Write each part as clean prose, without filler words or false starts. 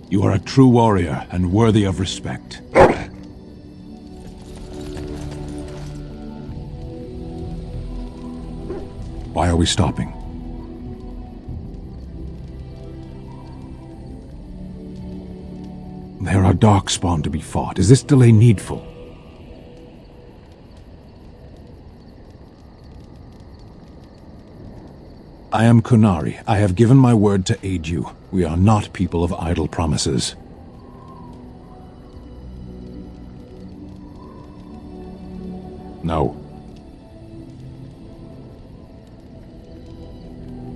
You are a true warrior and worthy of respect. Why are we stopping? There are Darkspawn to be fought. Is this delay needful? I am Kunari. I have given my word to aid you. We are not people of idle promises. No.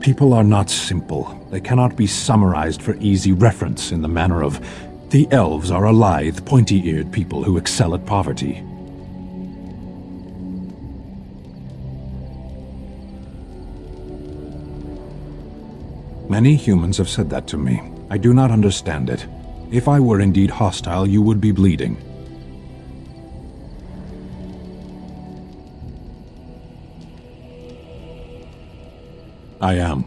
People are not simple. They cannot be summarized for easy reference in the manner of, the elves are a lithe, pointy-eared people who excel at poverty. Many humans have said that to me. I do not understand it. If I were indeed hostile, you would be bleeding. I am.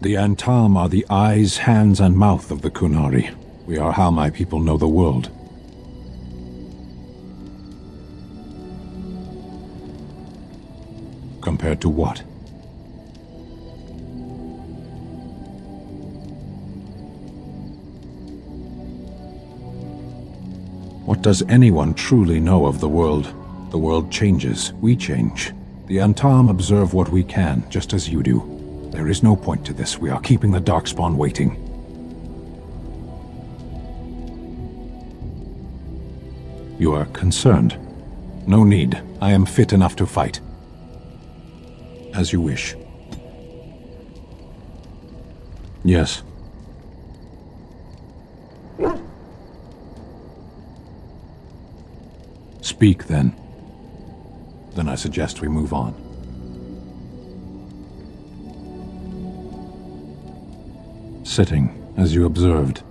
The Antam are the eyes, hands, and mouth of the Kunari. We are how my people know the world. Compared to what? What does anyone truly know of the world? The world changes, we change. The Antam observe what we can, just as you do. There is no point to this. We are keeping the Darkspawn waiting. You are concerned. No need. I am fit enough to fight. As you wish. Yes. Speak, then. Then I suggest we move on. Sitting, as you observed.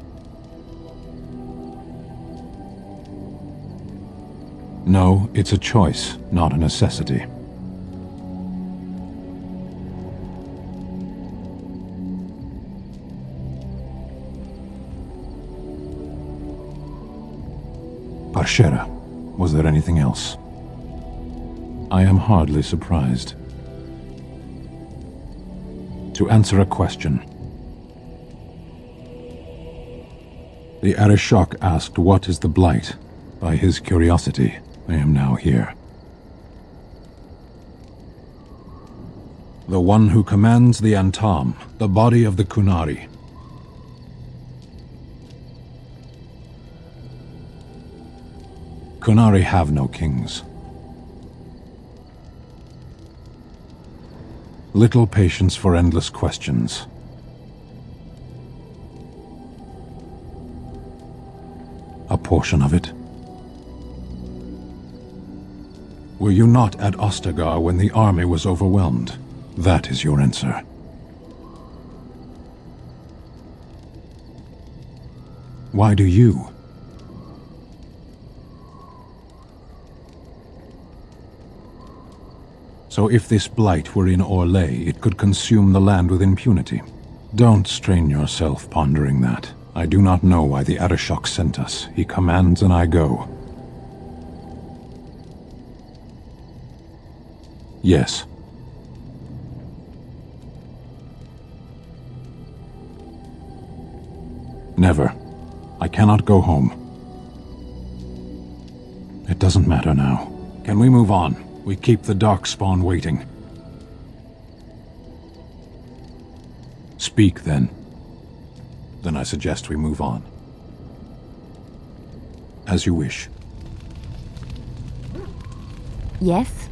No, it's a choice, not a necessity. Parshera, was there anything else? I am hardly surprised. To answer a question. The Arishok asked what is the Blight. By his curiosity, I am now here. The one who commands the Antam, the body of the Kunari. Kunari have no kings. Little patience for endless questions. A portion of it. Were you not at Ostagar when the army was overwhelmed? That is your answer. Why do you? So if this blight were in Orlais, it could consume the land with impunity. Don't strain yourself pondering that. I do not know why the Arishok sent us. He commands and I go. Yes. Never. I cannot go home. It doesn't matter now. Can we move on? We keep the Darkspawn waiting. Speak, then. Then I suggest we move on. As you wish. Yes?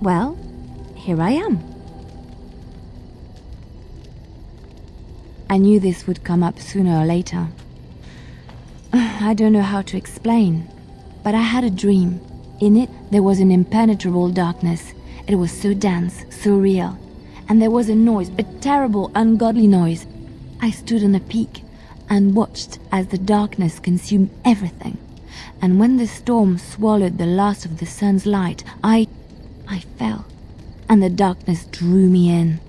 Well, here I am. I knew this would come up sooner or later. I don't know how to explain, but I had a dream. In it, there was an impenetrable darkness. It was so dense, so real. And there was a noise, a terrible, ungodly noise. I stood on a peak and watched as the darkness consumed everything. And when the storm swallowed the last of the sun's light, I fell. and the darkness drew me in.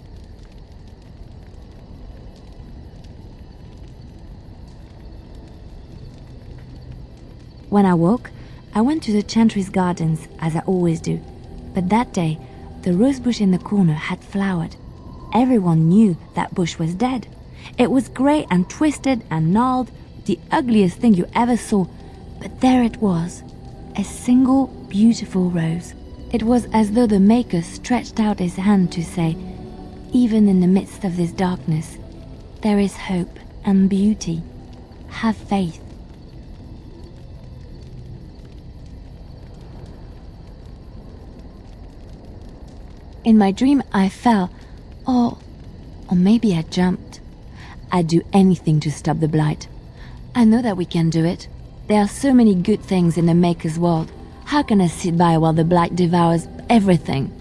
When I woke, I went to the Chantry's gardens, as I always do. But that day, the rosebush in the corner had flowered. Everyone knew that bush was dead. It was grey and twisted and gnarled, the ugliest thing you ever saw. But there it was, a single beautiful rose. It was as though the Maker stretched out his hand to say, even in the midst of this darkness, there is hope and beauty. Have faith. In my dream, I fell, or maybe I jumped. I'd do anything to stop the blight. I know that we can do it. There are so many good things in the Maker's world. How can I sit by while the blight devours everything?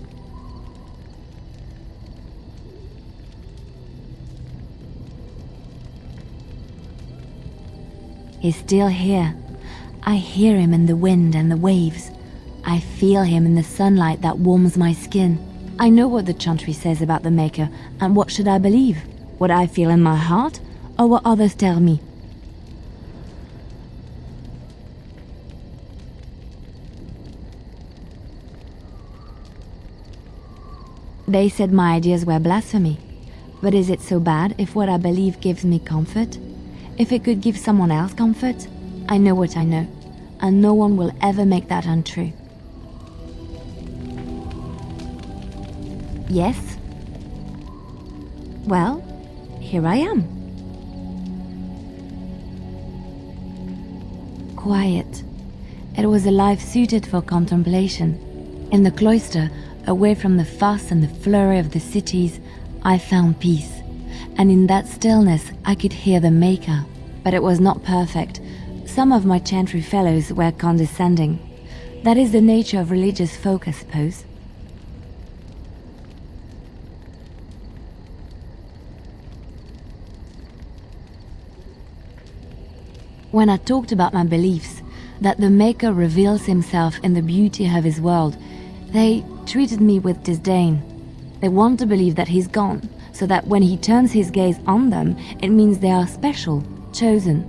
He's still here. I hear him in the wind and the waves. I feel him in the sunlight that warms my skin. I know what the Chantry says about the Maker, and what should I believe? What I feel in my heart, or what others tell me? They said my ideas were blasphemy. But is it so bad if what I believe gives me comfort? If it could give someone else comfort? I know what I know, and no one will ever make that untrue. Yes? Well, here I am. Quiet. It was a life suited for contemplation. In the cloister, away from the fuss and the flurry of the cities, I found peace. And in that stillness, I could hear the Maker. But it was not perfect. Some of my Chantry fellows were condescending. That is the nature of religious folk, I suppose. When I talked about my beliefs, that the Maker reveals himself in the beauty of his world, they treated me with disdain. They want to believe that he's gone, so that when he turns his gaze on them, it means they are special, chosen.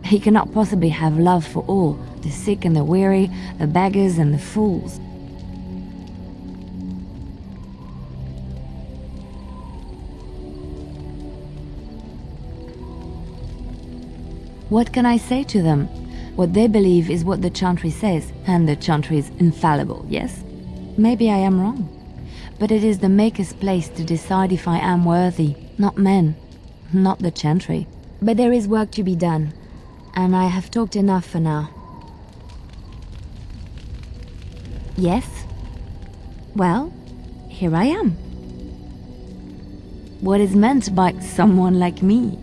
He cannot possibly have love for all, the sick and the weary, the beggars and the fools. What can I say to them? What they believe is what the Chantry says, and the Chantry is infallible, yes? Maybe I am wrong. But it is the Maker's place to decide if I am worthy, not men, not the Chantry. But there is work to be done, and I have talked enough for now. Yes? Well, here I am. What is meant by someone like me?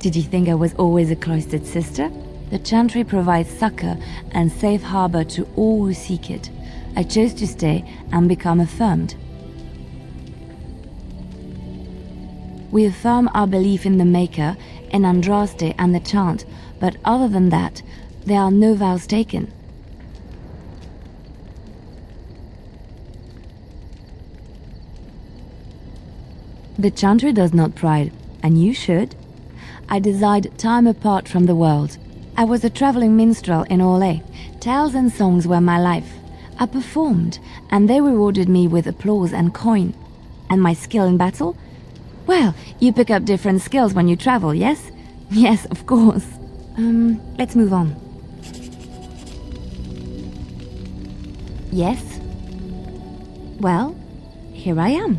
Did you think I was always a cloistered sister? The Chantry provides succor and safe harbor to all who seek it. I chose to stay and become affirmed. We affirm our belief in the Maker, in Andraste and the chant, but other than that, there are no vows taken. The Chantry does not pride, and you should. I desired time apart from the world. I was a traveling minstrel in Orlais. Tales and songs were my life. I performed, and they rewarded me with applause and coin. And my skill in battle? Well, you pick up different skills when you travel, yes? Yes, of course. Let's move on. Yes? Well, here I am.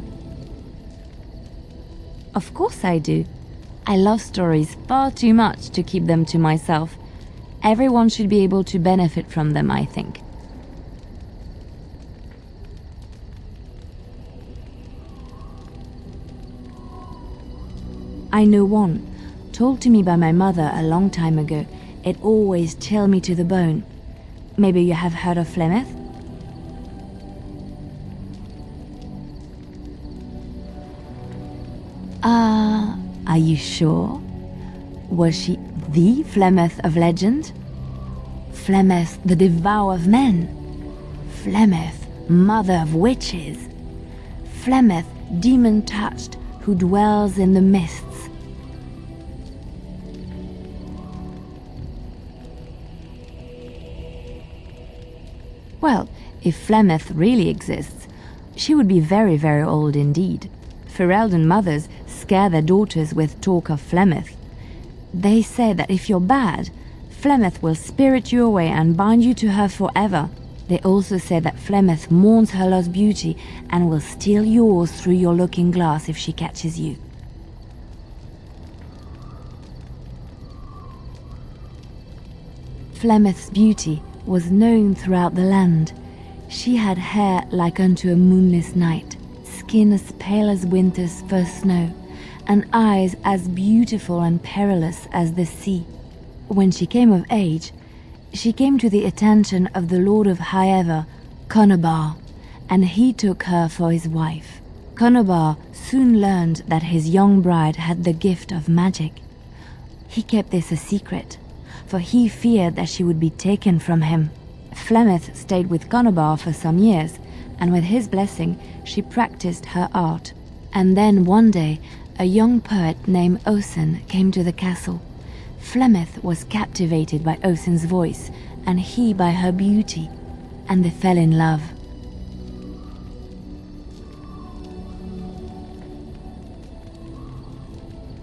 Of course I do. I love stories far too much to keep them to myself. Everyone should be able to benefit from them, I think. I know one, told to me by my mother a long time ago. It always chilled me to the bone. Maybe you have heard of Flemeth? Are you sure? Was she the Flemeth of legend? Flemeth, the devourer of men? Flemeth, mother of witches? Flemeth, demon-touched, who dwells in the mists? Well, if Flemeth really exists, she would be very, very old indeed. Ferelden mothers scare their daughters with talk of Flemeth. They say that if you're bad, Flemeth will spirit you away and bind you to her forever. They also say that Flemeth mourns her lost beauty and will steal yours through your looking glass if she catches you. Flemeth's beauty was known throughout the land. She had hair like unto a moonless night, skin as pale as winter's first snow, and eyes as beautiful and perilous as the sea. When she came of age, she came to the attention of the Lord of Highever, Conobar, and he took her for his wife. Conobar soon learned that his young bride had the gift of magic. He kept this a secret, for he feared that she would be taken from him. Flemeth stayed with Conobar for some years, and with his blessing, she practiced her art. And then one day, a young poet named Osen came to the castle. Flemeth was captivated by Osen's voice, and he by her beauty, and they fell in love.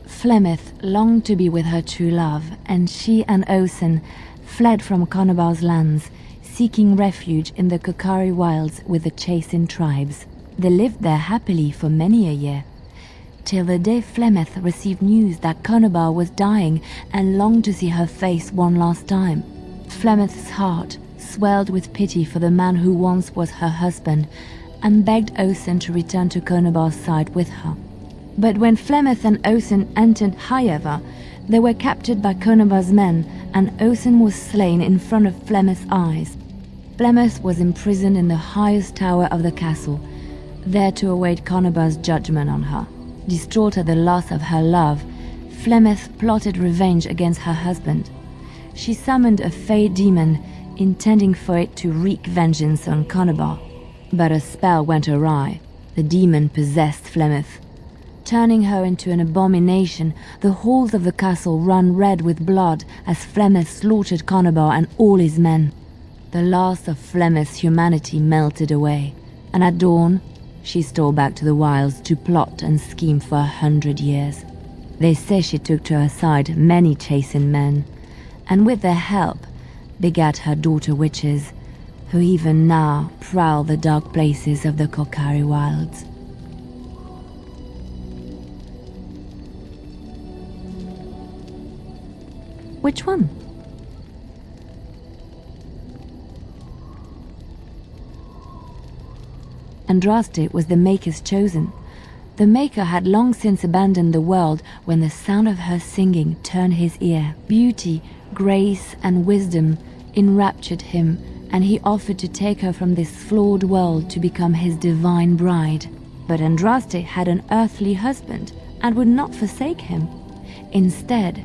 Flemeth longed to be with her true love, and she and Osen fled from Conobar's lands, seeking refuge in the Kokari wilds with the Chasing tribes. They lived there happily for many a year, till the day Flemeth received news that Conobar was dying and longed to see her face one last time. Flemeth's heart swelled with pity for the man who once was her husband, and begged Osen to return to Conobar's side with her. But when Flemeth and Osen entered Highever, they were captured by Conobar's men, and Osen was slain in front of Flemeth's eyes. Flemeth was imprisoned in the highest tower of the castle, there to await Conobar's judgment on her. Distraught at the loss of her love, Flemeth plotted revenge against her husband. She summoned a fey demon, intending for it to wreak vengeance on Conobar. But a spell went awry. The demon possessed Flemeth. Turning her into an abomination, the halls of the castle ran red with blood as Flemeth slaughtered Conobar and all his men. The last of Flemeth's humanity melted away, and at dawn, she stole back to the wilds to plot and scheme for 100 years. They say she took to her side many Chasing men, and with their help, begat her daughter witches, who even now prowl the dark places of the Kokari wilds. Which one? Andraste was the Maker's chosen. The Maker had long since abandoned the world when the sound of her singing turned his ear. Beauty, grace, and wisdom enraptured him, and he offered to take her from this flawed world to become his divine bride. But Andraste had an earthly husband and would not forsake him. Instead,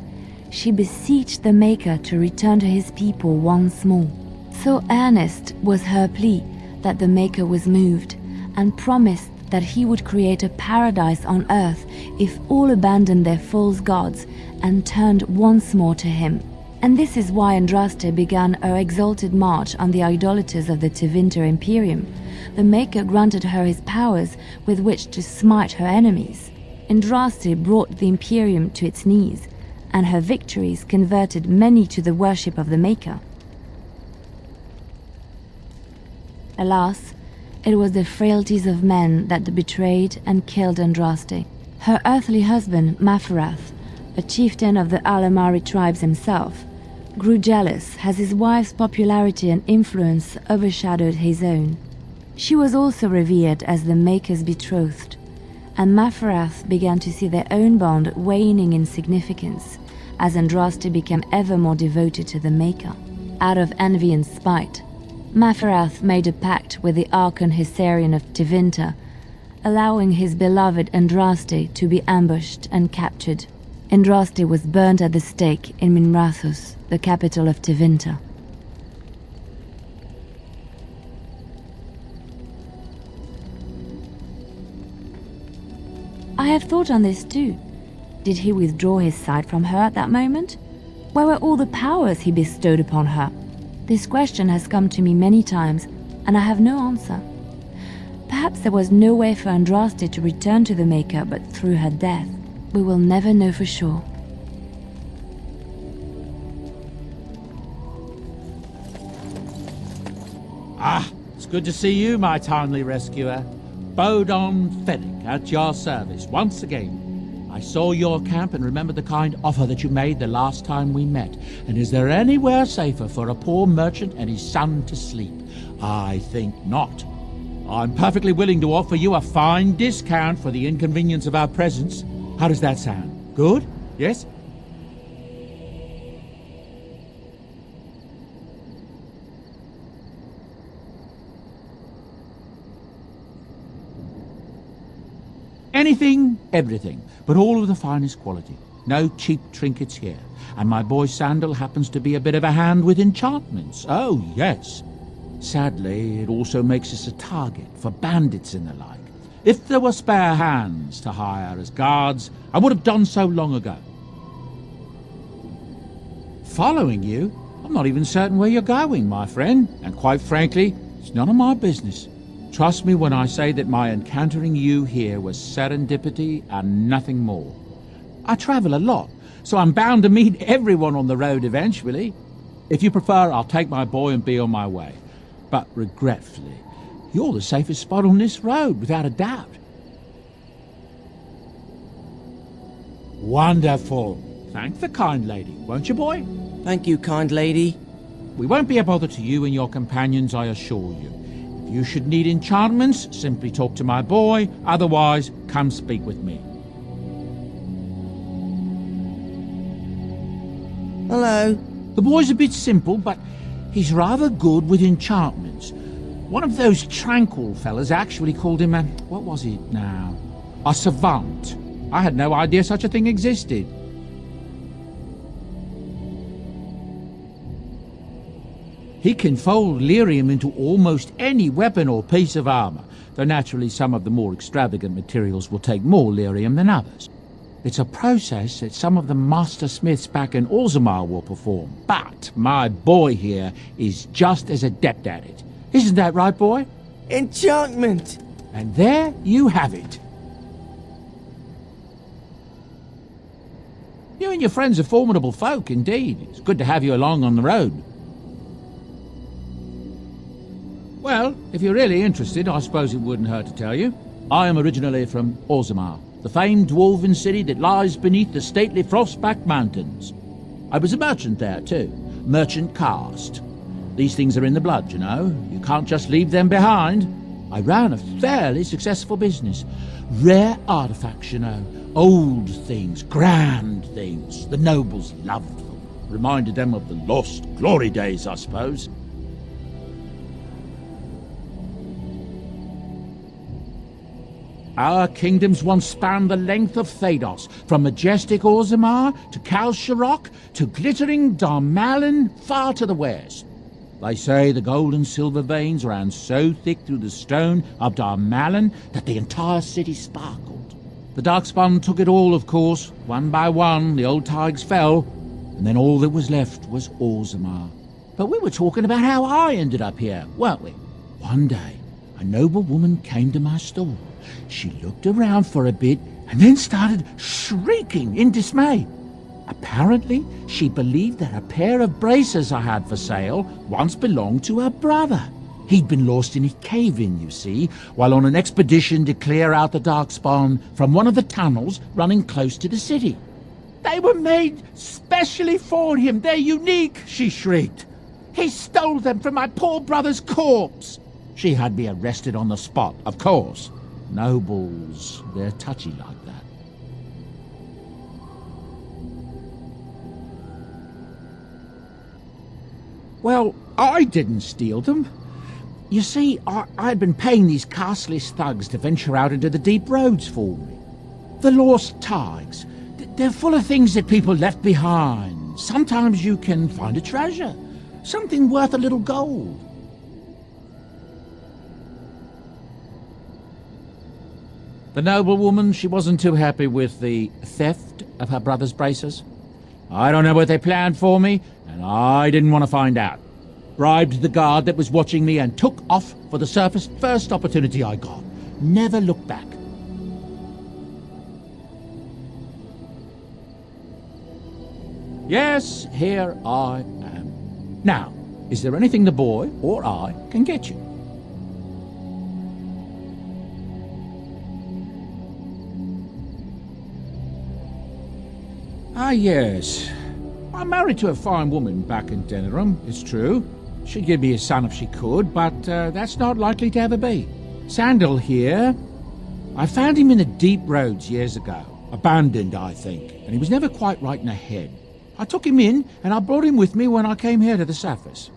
she beseeched the Maker to return to his people once more. So earnest was her plea that the Maker was moved, and promised that he would create a paradise on earth if all abandoned their false gods and turned once more to him. And this is why Andraste began her exalted march on the idolaters of the Tevinter Imperium. The Maker granted her his powers with which to smite her enemies. Andraste brought the Imperium to its knees, and her victories converted many to the worship of the Maker. Alas, it was the frailties of men that betrayed and killed Andraste. Her earthly husband, Maferath, a chieftain of the Alamari tribes himself, grew jealous as his wife's popularity and influence overshadowed his own. She was also revered as the Maker's betrothed, and Maferath began to see their own bond waning in significance as Andraste became ever more devoted to the Maker. Out of envy and spite, Maferath made a pact with the Archon Hysarian of Tevinter allowing his beloved Andraste to be ambushed and captured. Andraste was burnt at the stake in Minrathous, the capital of Tevinter. I have thought on this too. Did he withdraw his sight from her at that moment? Where were all the powers he bestowed upon her? This question has come to me many times, and I have no answer. Perhaps there was no way for Andraste to return to the Maker but through her death. We will never know for sure. Ah, it's good to see you, my timely rescuer. Bodahn Sandal at your service once again. I saw your camp and remember the kind offer that you made the last time we met. And is there anywhere safer for a poor merchant and his son to sleep? I think not. I'm perfectly willing to offer you a fine discount for the inconvenience of our presence. How does that sound? Good? Yes? Anything, everything, but all of the finest quality. No cheap trinkets here. And my boy Sandal happens to be a bit of a hand with enchantments. Oh, yes. Sadly, it also makes us a target for bandits and the like. If there were spare hands to hire as guards, I would have done so long ago. Following you? I'm not even certain where you're going, my friend. And quite frankly, it's none of my business. Trust me when I say that my encountering you here was serendipity and nothing more. I travel a lot, so I'm bound to meet everyone on the road eventually. If you prefer, I'll take my boy and be on my way. But regretfully, you're the safest spot on this road, without a doubt. Wonderful. Thank the kind lady, won't you, boy? Thank you, kind lady. We won't be a bother to you and your companions, I assure you. If you should need enchantments, simply talk to my boy. Otherwise, come speak with me. Hello. The boy's a bit simple, but he's rather good with enchantments. One of those tranquil fellas actually called him what was it now? A savant. I had no idea such a thing existed. He can fold lyrium into almost any weapon or piece of armor, though naturally some of the more extravagant materials will take more lyrium than others. It's a process that some of the master smiths back in Orzammar will perform, but my boy here is just as adept at it. Isn't that right, boy? Enchantment! And there you have it. You and your friends are formidable folk, indeed. It's good to have you along on the road. Well, if you're really interested, I suppose it wouldn't hurt to tell you. I am originally from Orzammar, the famed dwarven city that lies beneath the stately Frostback Mountains. I was a merchant there, too. Merchant caste. These things are in the blood, you know. You can't just leave them behind. I ran a fairly successful business. Rare artifacts, you know. Old things, grand things. The nobles loved them. Reminded them of the lost glory days, I suppose. Our kingdoms once spanned the length of Thados, from majestic Orzammar to Kal Sharok to glittering Darmalin far to the west. They say the gold and silver veins ran so thick through the stone of Darmalin that the entire city sparkled. The Darkspawn took it all, of course. One by one, the old tides fell, and then all that was left was Orzammar. But we were talking about how I ended up here, weren't we? One day, a noble woman came to my stall. She looked around for a bit and then started shrieking in dismay. Apparently, she believed that a pair of braces I had for sale once belonged to her brother. He'd been lost in a cave-in, you see, while on an expedition to clear out the Darkspawn from one of the tunnels running close to the city. They were made specially for him. They're unique, she shrieked. He stole them from my poor brother's corpse. She had me arrested on the spot, of course. Nobles, they're touchy like that. Well, I didn't steal them. You see, I'd been paying these castless thugs to venture out into the deep roads for me. The lost tides. They're full of things that people left behind. Sometimes you can find a treasure. Something worth a little gold. The noblewoman, she wasn't too happy with the theft of her brother's braces. I don't know what they planned for me, and I didn't want to find out. Bribed the guard that was watching me and took off for the surface first opportunity I got. Never looked back. Yes, here I am. Now, is there anything the boy or I can get you? Ah, yes. I'm married to a fine woman back in Denerim, it's true. She'd give me a son if she could, but that's not likely to ever be. Sandal here. I found him in the deep roads years ago. Abandoned, I think, and he was never quite right in the head. I took him in, and I brought him with me when I came here to the surface.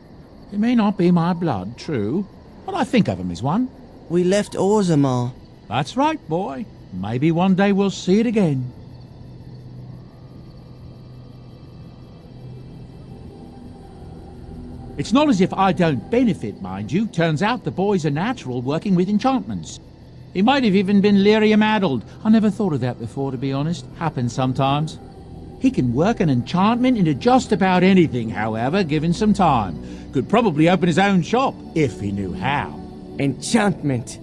He may not be my blood, true, but I think of him as one. We left Orzammar. That's right, boy. Maybe one day we'll see it again. It's not as if I don't benefit, mind you. Turns out the boy's a natural working with enchantments. He might have even been lyrium-addled. I never thought of that before, to be honest. Happens sometimes. He can work an enchantment into just about anything, however, given some time. Could probably open his own shop, if he knew how. Enchantment.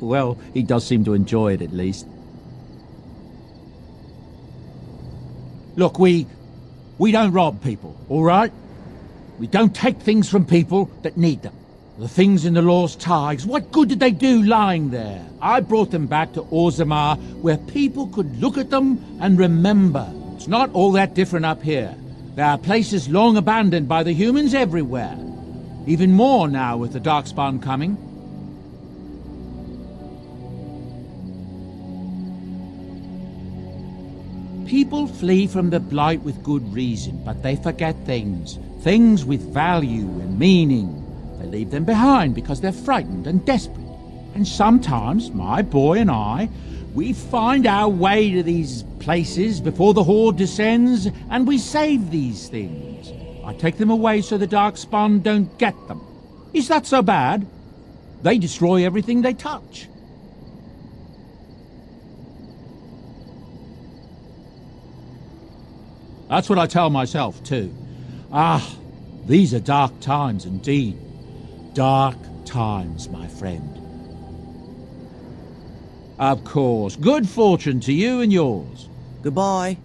Well, he does seem to enjoy it, at least. Look, we don't rob people, all right? We don't take things from people that need them. The things in the lost tides, what good did they do lying there? I brought them back to Orzammar, where people could look at them and remember. It's not all that different up here. There are places long abandoned by the humans everywhere. Even more now with the Darkspawn coming. People flee from the Blight with good reason, but they forget things. Things with value and meaning. They leave them behind because they're frightened and desperate. And sometimes, my boy and I, we find our way to these places before the Horde descends, and we save these things. I take them away so the Darkspawn don't get them. Is that so bad? They destroy everything they touch. That's what I tell myself, too. Ah, these are dark times indeed. Dark times, my friend. Of course. Good fortune to you and yours. Goodbye.